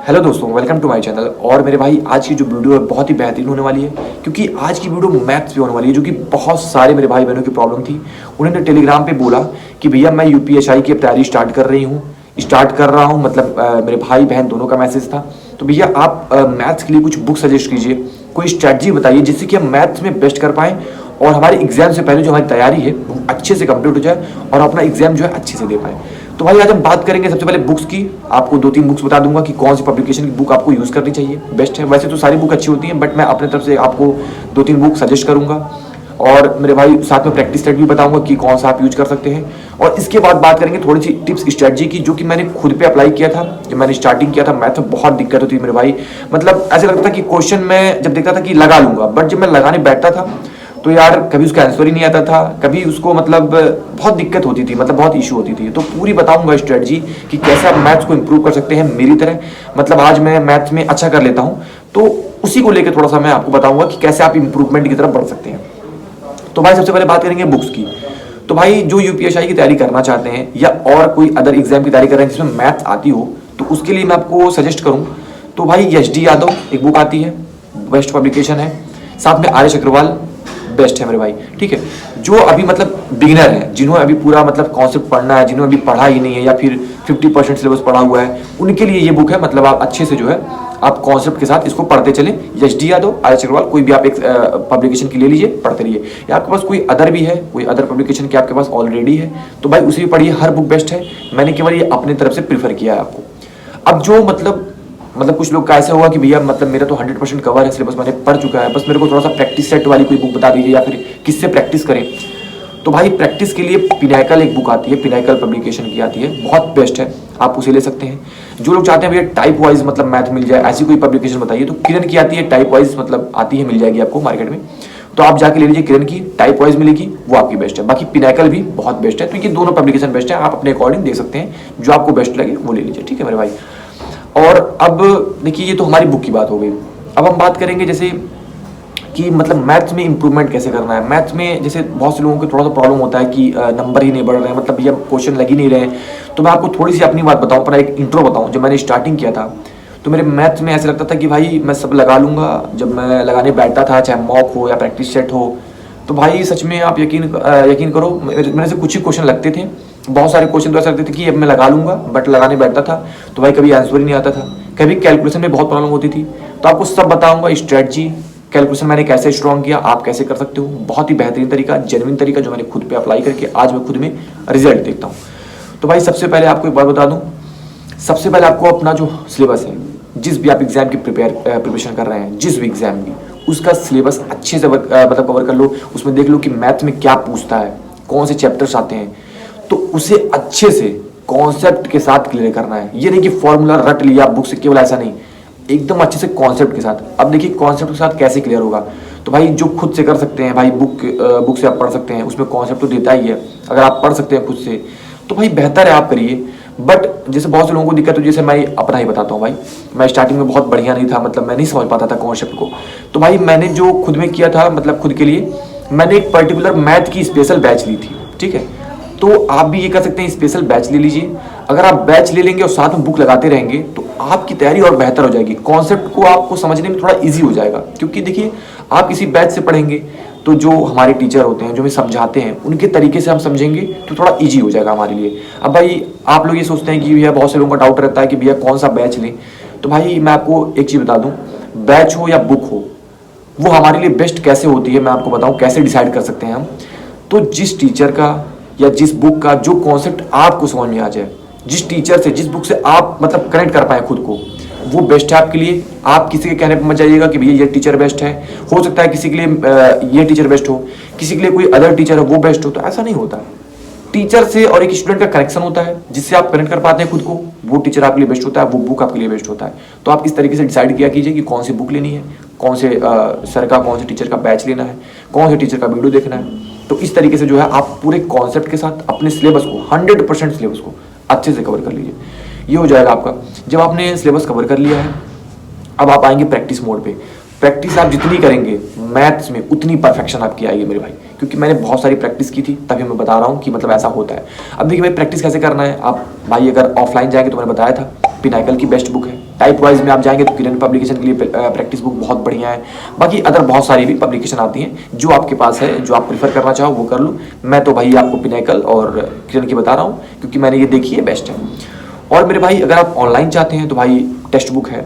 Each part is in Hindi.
हेलो दोस्तों, वेलकम टू माय चैनल। और मेरे भाई आज की जो वीडियो है बहुत ही बेहतरीन होने वाली है, क्योंकि आज की वीडियो मैथ्स पे होने वाली है, जो कि बहुत सारे मेरे भाई बहनों की प्रॉब्लम थी। उन्होंने टेलीग्राम पे बोला कि भैया मैं यूपीएसआई की तैयारी स्टार्ट कर रहा हूँ, मतलब मेरे भाई बहन दोनों का मैसेज था। तो भैया आप मैथ्स के लिए कुछ बुक सजेस्ट कीजिए, कोई स्ट्रैटेजी बताइए जिससे कि हम मैथ्स में बेस्ट कर पाएँ और हमारे एग्जाम से पहले जो हमारी तैयारी है वो अच्छे से कंप्लीट हो जाए और अपना एग्जाम जो है अच्छे से दे पाए। तो भाई आज हम बात करेंगे सबसे पहले बुक्स की। आपको 2-3 बुक्स बता दूंगा कि कौन सी पब्लिकेशन की बुक आपको यूज़ करनी चाहिए, बेस्ट है। वैसे तो सारी बुक अच्छी होती हैं, बट मैं अपने तरफ से आपको 2-3 बुक सजेस्ट करूंगा। और मेरे भाई साथ में प्रैक्टिस सेट भी बताऊंगा कि कौन सा आप यूज कर सकते हैं। और इसके बाद बात करेंगे थोड़ी सी टिप्स स्ट्रेटजी की, जो कि मैंने खुद पे अप्लाई किया था। जब मैंने स्टार्टिंग किया था मैथ में बहुत दिक्कत होती थी मेरे भाई, मतलब ऐसा लगता था कि क्वेश्चन में जब देखता था कि लगा लूंगा, बट जब मैं लगाने बैठता था तो यार कभी उसका आंसर ही नहीं आता था, कभी उसको मतलब बहुत दिक्कत होती थी, मतलब बहुत इशू होती थी। तो पूरी बताऊंगा स्ट्रेटजी कि कैसे आप मैथ्स को इंप्रूव कर सकते हैं मेरी तरह। मतलब आज मैं मैथ्स में अच्छा कर लेता हूं, तो उसी को लेकर थोड़ा सा मैं आपको बताऊंगा कि कैसे आप इंप्रूवमेंट की तरफ बढ़ सकते हैं। तो भाई सबसे पहले बात करेंगे बुक्स की। तो भाई जो यूपीएसआई की तैयारी करना चाहते हैं या और कोई अदर एग्जाम की तैयारी कर रहे हैं जिसमें मैथ्स आती हो, तो उसके लिए मैं आपको सजेस्ट करूं तो भाई एचडी यादव एक बुक आती है, बेस्ट पब्लिकेशन है। साथ में आर्यश अग्रवाल बेस्ट है मेरे भाई, ठीक है। जो अभी मतलब बिगिनर है, जिन्होंने अभी पूरा मतलब कॉन्सेप्ट पढ़ना है, जिन्होंने अभी पढ़ा ही नहीं है या फिर 50% सिलेबस पढ़ा हुआ है, उनके लिए ये बुक है। मतलब आप अच्छे से जो है आप कॉन्सेप्ट के साथ इसको पढ़ते चले। एचडी यादव, आर्यश अग्रवाल, कोई भी आप एक पब्लिकेशन की ले लीजिए, पढ़ते रहिए। या आपके पास कोई अदर भी है, कोई अदर पब्लिकेशन की आपके पास ऑलरेडी है, तो भाई उसे भी पढ़िए। हर बुक बेस्ट है, मैंने केवल ये अपने तरफ से प्रीफर किया है आपको। अब जो मतलब कुछ लोग का ऐसा होगा कि भैया मतलब मेरा तो 100% कवर है, सिलेबस मैंने पढ़ चुका है, बस मेरे को थोड़ा सा प्रैक्टिस सेट वाली कोई बुक बता दीजिए या फिर किससे प्रैक्टिस करें। तो भाई प्रैक्टिस के लिए पिनाकल एक बुक आती है, पिनाकल पब्लिकेशन की आती है, बहुत बेस्ट है, आप उसे ले सकते हैं। जो लोग चाहते हैं भैया टाइप वाइज मतलब मैथ मिल जाए, ऐसी कोई पब्लिकेशन बताइए, तो किरण की आती है टाइप वाइज, मतलब आती है, मिल जाएगी आपको मार्केट में, तो आप जाके ले लीजिए। किरण की टाइप वाइज मिलेगी, वो आपकी बेस्ट है। बाकी पिनाकल भी बहुत बेस्ट है। तो ये दोनों पब्लिकेशन बेस्ट है, आप अपने अकॉर्डिंग देख सकते हैं, जो आपको बेस्ट लगे वो ले लीजिए, ठीक है मेरे भाई। और अब देखिए ये तो हमारी बुक की बात हो गई। अब हम बात करेंगे जैसे कि मतलब मैथ्स में इंप्रूवमेंट कैसे करना है। मैथ्स में जैसे बहुत से लोगों को थोड़ा सा प्रॉब्लम होता है कि नंबर ही नहीं बढ़ रहे हैं, मतलब भैया क्वेश्चन लग ही नहीं रहे हैं। तो मैं आपको थोड़ी सी अपनी बात बताऊं, अपना एक इंट्रो बताऊं। जब मैंने स्टार्टिंग किया था तो मेरे मैथ्स में ऐसा लगता था कि भाई मैं सब लगा लूंगा। जब मैं लगाने बैठता था, चाहे मॉक हो या प्रैक्टिस सेट हो, तो भाई सच में आप यकीन करो मेरे से कुछ ही क्वेश्चन लगते थे। बहुत सारे क्वेश्चन तो ऐसा लगते थे कि अब मैं लगा लूंगा, बट लगाने बैठता था तो भाई कभी आंसर ही नहीं आता था, कभी कैलकुलेशन में बहुत प्रॉब्लम होती थी। तो आपको सब बताऊंगा स्ट्रेटजी, कैलकुलेशन मैंने कैसे स्ट्रॉन्ग किया, आप कैसे कर सकते हो। बहुत ही बेहतरीन तरीका, जेन्युइन तरीका, जो मैंने खुद पे अप्लाई करके आज मैं खुद में रिजल्ट देखता हूँ। तो भाई सबसे पहले आपको एक बात बता दूं, सबसे पहले आपको अपना जो सिलेबस है, जिस भी आप एग्जाम की प्रिपरेशन कर रहे हैं, जिस भी एग्जाम की, उसका सिलेबस अच्छे से मतलब कवर कर लो। उसमें देख लो कि मैथ में क्या पूछता है, कौन से चैप्टर्स आते हैं, तो उसे अच्छे से कॉन्सेप्ट के साथ क्लियर करना है। ये नहीं कि फॉर्मूला रट लिया बुक से, केवल ऐसा नहीं, एकदम अच्छे से कॉन्सेप्ट के साथ। अब देखिए कॉन्सेप्ट के साथ कैसे क्लियर होगा, तो भाई जो खुद से कर सकते हैं भाई, बुक से आप पढ़ सकते हैं, उसमें कॉन्सेप्ट तो देता ही है। अगर आप पढ़ सकते हैं खुद से तो भाई बेहतर है, आप करिए। बट जैसे बहुत से लोगों को दिक्कत हो, जैसे मैं अपना ही बताता हूँ भाई, मैं स्टार्टिंग में बहुत बढ़िया नहीं था, मतलब मैं नहीं समझ पाता था कॉन्सेप्ट को। तो भाई मैंने जो खुद में किया था, मतलब खुद के लिए मैंने एक पर्टिकुलर मैथ की स्पेशल बैच ली थी, ठीक है। तो आप भी ये कर सकते हैं, स्पेशल बैच ले लीजिए। अगर आप बैच ले लेंगे और साथ में बुक लगाते रहेंगे तो आपकी तैयारी और बेहतर हो जाएगी। कॉन्सेप्ट को आपको समझने में थोड़ा इजी हो जाएगा, क्योंकि देखिए आप इसी बैच से पढ़ेंगे तो जो हमारे टीचर होते हैं, जो हमें समझाते हैं, उनके तरीके से हम समझेंगे तो थोड़ा इजी हो जाएगा हमारे लिए। अब भाई आप लोग ये सोचते हैं कि भैया, बहुत से लोगों का डाउट रहता है कि भैया कौन सा बैच लें। तो भाई मैं आपको एक चीज़ बता दूँ, बैच हो या बुक हो, वो हमारे लिए बेस्ट कैसे होती है मैं आपको बताऊँ, कैसे डिसाइड कर सकते हैं हम। तो जिस टीचर का या जिस बुक का जो कॉन्सेप्ट आपको समझ में आ जाए, जिस टीचर से, जिस बुक से आप मतलब कनेक्ट कर पाए खुद को, वो बेस्ट है आपके लिए। आप किसी के कहने पर मत जाइएगा कि भैया ये टीचर बेस्ट है। हो सकता है किसी के लिए ये टीचर बेस्ट हो, किसी के लिए कोई अदर टीचर हो वो बेस्ट हो, तो ऐसा नहीं होता। टीचर से और एक स्टूडेंट का कनेक्शन होता है, जिससे आप कनेक्ट कर पाते हैं खुद को, वो टीचर आपके लिए बेस्ट होता है, वो बुक आपके लिए बेस्ट होता है। तो आप इस तरीके से डिसाइड किया कीजिए कि कौन सी बुक लेनी है, कौन से सर का, कौन से टीचर का बैच लेना है, कौन से टीचर का वीडियो देखना है। तो इस तरीके से जो है आप पूरे कॉन्सेप्ट के साथ अपने सिलेबस को 100% सिलेबस को अच्छे से कवर कर लीजिए। ये हो जाएगा आपका। जब आपने सिलेबस कवर कर लिया है, अब आप आएंगे प्रैक्टिस मोड पे। प्रैक्टिस आप जितनी करेंगे मैथ्स में, उतनी परफेक्शन आपकी आएगी मेरे भाई, क्योंकि मैंने बहुत सारी प्रैक्टिस की थी, तभी मैं बता रहा हूँ कि मतलब ऐसा होता है। अब देखिए भाई प्रैक्टिस कैसे करना है। आप भाई अगर ऑफलाइन जाएंगे तो मैंने बताया था पिनाकल की बेस्ट बुक है। टाइप वाइज में आप जाएंगे तो किरण पब्लिकेशन के लिए प्रैक्टिस बुक बहुत बढ़िया है। बाकी अदर बहुत सारी भी पब्लिकेशन आती हैं, जो आपके पास है, जो आप प्रीफर करना चाहो वो कर लो। मैं तो भाई आपको पिनाकल और किरण की बता रहा हूँ क्योंकि मैंने ये देखी है, बेस्ट है। और मेरे भाई अगर आप ऑनलाइन चाहते हैं तो भाई टेक्स्ट बुक है,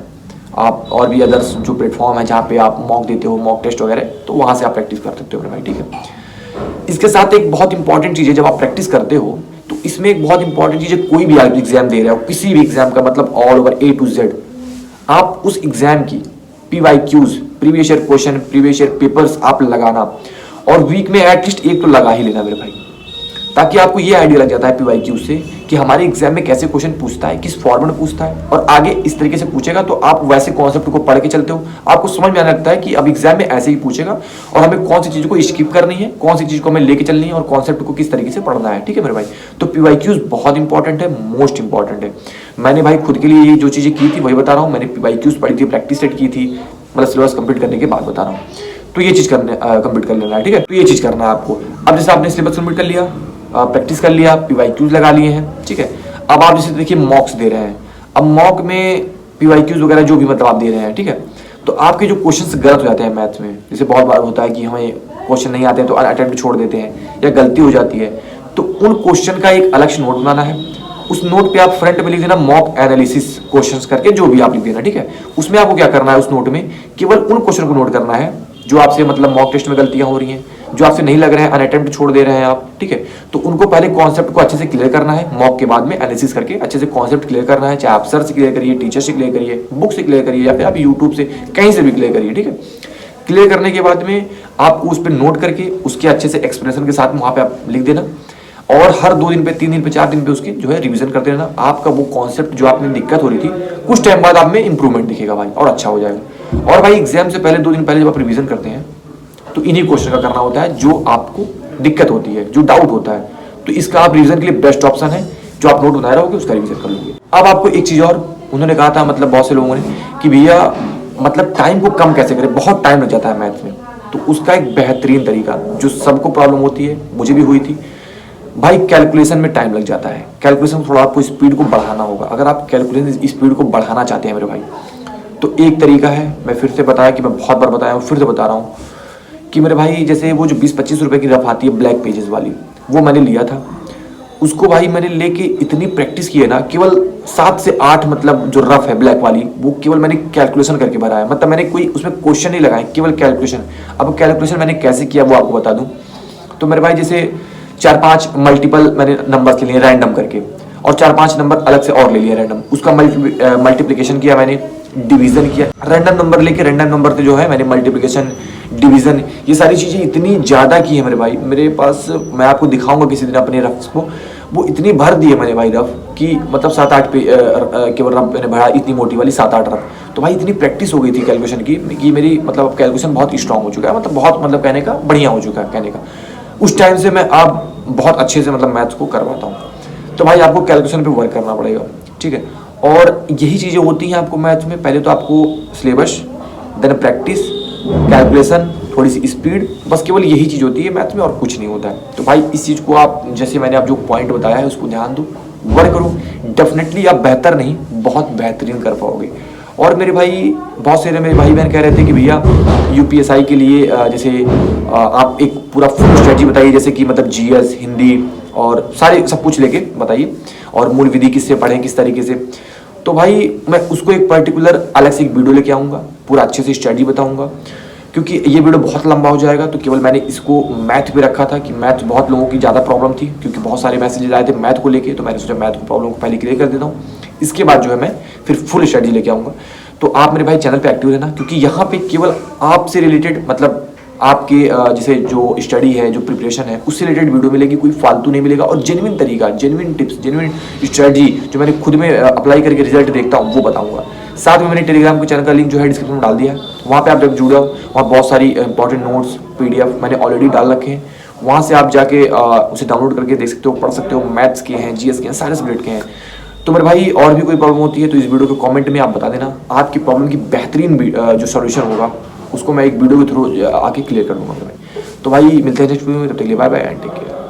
आप और भी अदर्स जो प्लेटफॉर्म है जहाँ पे आप मॉक देते हो, मॉक टेस्ट वगैरह, तो वहाँ से आप प्रैक्टिस कर सकते हो मेरे भाई, ठीक है। इसके साथ एक बहुत इंपॉर्टेंट चीज़ है, जब आप प्रैक्टिस करते हो तो इसमें एक बहुत इंपॉर्टेंट चीज़ है, कोई भी आप एग्जाम दे रहे हो, किसी भी एग्जाम का मतलब all over A to Z, आप उस एग्जाम की PYQs, previous year question, previous year papers आप लगाना, और वीक में एटलीस्ट एक तो लगा ही लेना मेरे भाई, ताकि आपको ये आइडिया लग जाता है PYQ से कि हमारे एग्जाम में कैसे क्वेश्चन पूछता है, किस फॉर्मेट में पूछता है, और आगे इस तरीके से पूछेगा तो आप वैसे कॉन्सेप्ट को पढ़ के चलते हो, आपको समझ में आने लगता है कि अब एग्जाम में ऐसे ही पूछेगा और हमें कौन सी चीज़ को स्किप करनी है, कौन सी चीज़ को हमें लेके चलनी है और कॉन्सेप्ट को किस तरीके से पढ़ना है, ठीक है मेरे भाई। तो PYQs बहुत इंपॉर्टेंट है, मोस्ट इंपॉर्टेंट है। मैंने भाई खुद के लिए ये जो चीज़ें की थी वही बता रहा हूँ, मैंने PYQs पढ़ी थी, प्रैक्टिस सेट की थी, मतलब सिलेबस कंप्लीट करने के बाद बता रहा हूँ। तो ये चीज़ करने कंप्लीट कर लेना है, ठीक है। तो ये चीज़ करना है आपको। अब जैसे आपने सिलेबस कंप्लीट कर लिया, प्रैक्टिस कर लिया, PYQs लगा लिए हैं, ठीक है। अब आप जैसे देखिए मॉक्स दे रहे हैं, अब मॉक में PYQs वगैरह जो भी मतलब आप दे रहे हैं, ठीक है, तो आपके जो क्वेश्चंस गलत हो जाते हैं मैथ्स में, जैसे बहुत बार होता है कि हमें क्वेश्चन नहीं आते हैं तो अटेम्प्ट छोड़ देते हैं या गलती हो जाती है, तो उन क्वेश्चन का एक अलग से नोट बनाना है। उस नोट पे आप फ्रंट में लिख देना मॉक एनालिसिस क्वेश्चंस करके, जो भी आप लिख देना, ठीक है। उसमें आपको क्या करना है, उस नोट में केवल उन क्वेश्चन को नोट करना है जो आपसे मतलब मॉक टेस्ट में गलतियां हो रही हैं, जो आपसे नहीं लग रहे हैं, अनअटेम्प्ट छोड़ दे रहे हैं आप, ठीक है। तो उनको पहले कॉन्सेप्ट को अच्छे से क्लियर करना है, मॉक के बाद में एनालिसिस करके अच्छे से कॉन्सेप्ट क्लियर करना है, चाहे आप सर से क्लियर करिए, टीचर से क्लियर करिए, बुक से क्लियर करिए, या फिर आप यूट्यूब से कहीं से भी क्लियर करिए, ठीक है। क्लियर करने के बाद में आपको उस पर नोट करके उसके अच्छे से एक्सप्लेनेशन के साथ वहाँ पे आप लिख देना, और हर 2 दिन पे, 3 दिन पे, 4 दिन पे उसकी जो है रिवीजन करते रहना। आपका वो कॉन्सेप्ट जो आपने दिक्कत हो रही थी, कुछ टाइम बाद आप में इंप्रूवमेंट दिखेगा भाई, और अच्छा हो जाएगा। और भाई एग्जाम से पहले 2 दिन पहले जब आप रिवीजन करते हैं तो इन्हीं क्वेश्चन का करना होता है जो आपको दिक्कत होती है, जो डाउट होता है, तो इसका आप रिवीजन के लिए बेस्ट ऑप्शन है, जो आप नोट बनाए रहोगे उसका रिवीजन कर लोगे। अब आपको एक चीज़ और उन्होंने कहा था, मतलब बहुत से लोगों ने, कि भैया मतलब टाइम को कम कैसे करें, बहुत टाइम लग जाता है मैथ्स में। तो उसका एक बेहतरीन तरीका जो सबको प्रॉब्लम होती है, मुझे भी हुई थी भाई, कैलकुलेशन में टाइम लग जाता है। कैलकुलेशन में थोड़ा आपको स्पीड को बढ़ाना होगा। अगर आप कैलकुलेशन स्पीड को बढ़ाना चाहते हैं मेरे भाई, तो एक तरीका है, मैं फिर से बताया कि मैं बहुत बार बताया हूँ, फिर से बता रहा हूँ कि मेरे भाई जैसे वो जो 20-25 रुपए की रफ आती है ब्लैक पेजेस वाली, वो मैंने लिया था। उसको भाई मैंने लेके इतनी प्रैक्टिस की है ना, केवल 7 से 8 मतलब जो रफ है ब्लैक वाली, वो केवल मैंने कैलकुलेशन करके भरा है। मतलब मैंने कोई उसमें क्वेश्चन नहीं लगाए, केवल कैलकुलेशन। अब कैलकुलेशन मैंने कैसे किया वो आपको बता दूं। तो मेरे भाई जैसे 4-5 मल्टीपल मैंने नंबर लिए रैंडम करके, और 4-5 नंबर अलग से और ले लिया रैंडम, उसका मल्टीप्लिकेशन किया मैंने, डिवीजन किया। रैंडम नंबर लेके रैंडम नंबर से जो है मैंने मल्टीप्लिकेशन, डिवीजन, ये सारी चीज़ें इतनी ज़्यादा की है मेरे भाई। मेरे पास, मैं आपको दिखाऊंगा किसी दिन अपने रफ्स को, वो इतनी भर दी है मैंने भाई रफ कि मतलब 7-8 पे केवल रफ मैंने भरा, इतनी मोटी वाली 7-8 रफ। तो भाई इतनी प्रैक्टिस हो गई थी कैलकुलेशन की कि मेरी मतलब कैलकुलेशन बहुत स्ट्रांग हो चुका है, मतलब बहुत मतलब कहने का बढ़िया हो चुका है कहने का। उस टाइम से मैं अब बहुत अच्छे से मतलब मैथ्स को करवाता हूँ। तो भाई आपको कैलकुलेशन पे वर्क करना पड़ेगा, ठीक है। और यही चीज़ें होती हैं आपको मैथ्स में, पहले तो आपको सिलेबस, देन प्रैक्टिस, कैलकुलेशन, थोड़ी सी स्पीड, बस केवल यही चीज़ होती है मैथ्स में, और कुछ नहीं होता है। तो भाई इस चीज़ को आप, जैसे मैंने आप जो पॉइंट बताया है उसको ध्यान दो, वर्क करो, डेफिनेटली आप बेहतर नहीं बहुत बेहतरीन कर पाओगे। और मेरे भाई, बहुत सारे मेरे भाई बहन कह रहे थे कि भैया UPSI के लिए जैसे आप एक पूरा फुल स्ट्रेटजी बताइए, जैसे कि मतलब GS, हिंदी और सारे सब कुछ लेके बताइए, और मूल विधि किससे पढ़ें, किस तरीके से। तो भाई मैं उसको एक पर्टिकुलर अलग से एक वीडियो लेके आऊँगा, पूरा अच्छे से स्ट्रेटजी बताऊँगा, क्योंकि ये वीडियो बहुत लंबा हो जाएगा। तो केवल मैंने इसको मैथ पे रखा था कि मैथ बहुत लोगों की ज़्यादा प्रॉब्लम थी, क्योंकि बहुत सारे मैसेज आए थे मैथ को लेके, तो मैंने सोचा मैथ को प्रॉब्लम को पहले क्लियर कर देता हूँ, इसके बाद जो है मैं फिर फुल स्ट्रेटजी लेके आऊँगा। तो आप मेरे भाई चैनल पे एक्टिव रहना, क्योंकि यहाँ पे केवल आपसे रिलेटेड, मतलब आपके जैसे जो स्टडी है, जो प्रिपरेशन है, उससे रिलेटेड वीडियो मिलेगी, कोई फालतू नहीं मिलेगा, और जेन्युइन तरीका, जेन्युइन टिप्स, जेन्युइन स्ट्रेटजी जो मैंने खुद में अप्लाई करके रिजल्ट देखता हूँ वो बताऊँगा। साथ में मैंने टेलीग्राम के चैनल का लिंक जो है डिस्क्रिप्शन में डाल दिया है, वहाँ पे आप जब जुड़े हो, और बहुत सारी इंपॉर्टेंट नोट्स PDF मैंने ऑलरेडी डाल रखे हैं, वहाँ से आप जाके उसे डाउनलोड करके देख सकते हो, पढ़ सकते हो। मैथ्स के हैं, GS के हैं, सारे सब्जेक्ट के हैं। तो मेरे भाई और भी कोई प्रॉब्लम होती है तो इस वीडियो के कमेंट में आप बता देना, आपकी प्रॉब्लम की बेहतरीन जो सॉल्यूशन होगा उसको मैं एक वीडियो के थ्रू आके क्लियर कर दूंगा मेरे भाई। तो भाई मिलते हैं नेक्स्ट वीडियो में, तब तक के लिए bye bye and take care.